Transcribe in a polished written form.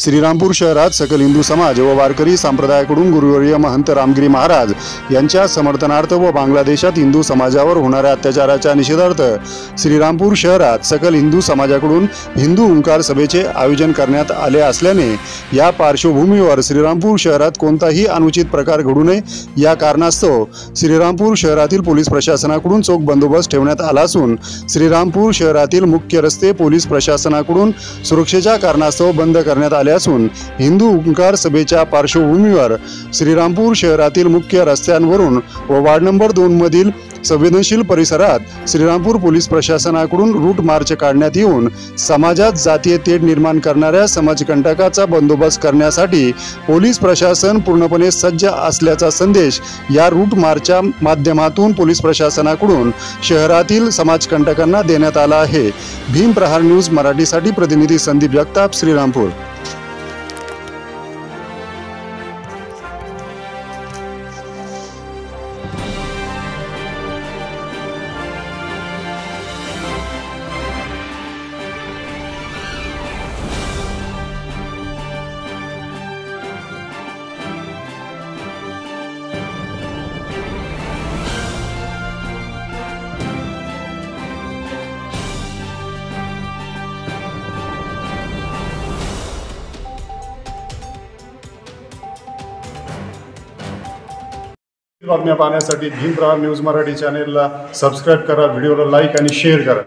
श्रीरामपूर शहरात सकल हिंदू समाज व वारकरी संप्रदायाकडून गुरुवर्य महंत रामगिरी महाराज यांच्या समर्थनार्थ व बांगलादेशात हिंदू समाजावर होणाऱ्या अत्याचाराच्या निषेधार्थ श्रीरामपूर शहरात सकल हिंदू समाजाकडून हिंदू ओंकार सभेचे आयोजन करण्यात आले असल्याने या पार्श्वभूमीवर श्रीरामपूर शहरात कोणताही अनुचित प्रकार घडू नये या कारणास्तव श्रीरामपूर शहरातील पोलीस प्रशासनाकडून चोख बंदोबस्त ठेवण्यात आला असून श्रीरामपूर शहरातील मुख्य रस्ते पोलीस प्रशासनाकडून सुरक्षेच्या कारणास्तव बंद करण्यात आले असून हिंदू ओंकार सभेच्या पार्श्वभूमीवर श्रीरामपूर शहरातील मुख्य रस्त्यांवरून व वार्ड नंबर 2 मधील संवेदनशील परिसरात श्रीरामपूर पोलीस प्रशासनाकडून रूट मार्च काढण्यात येऊन समाजात जातीय तेढ निर्माण करणाऱ्या समाजकंटकाचा बंदोबस्त करण्यासाठी पोलीस प्रशासन पूर्णपणे सज्ज असल्याचा संदेश या रूट मार्चच्या माध्यमातून पोलीस प्रशासनाकडून शहरातील समाजकंटकांना देण्यात आला आहे। भीम प्रहार न्यूज मराठीसाठी प्रतिनिधी संदीप जगताप, श्रीरामपूर। बातम्या पाहण्यासाठी भीम प्रहार न्यूज मराठी चॅनेलला सबस्क्राइब करा, व्हिडिओला लाईक आणि शेअर करा।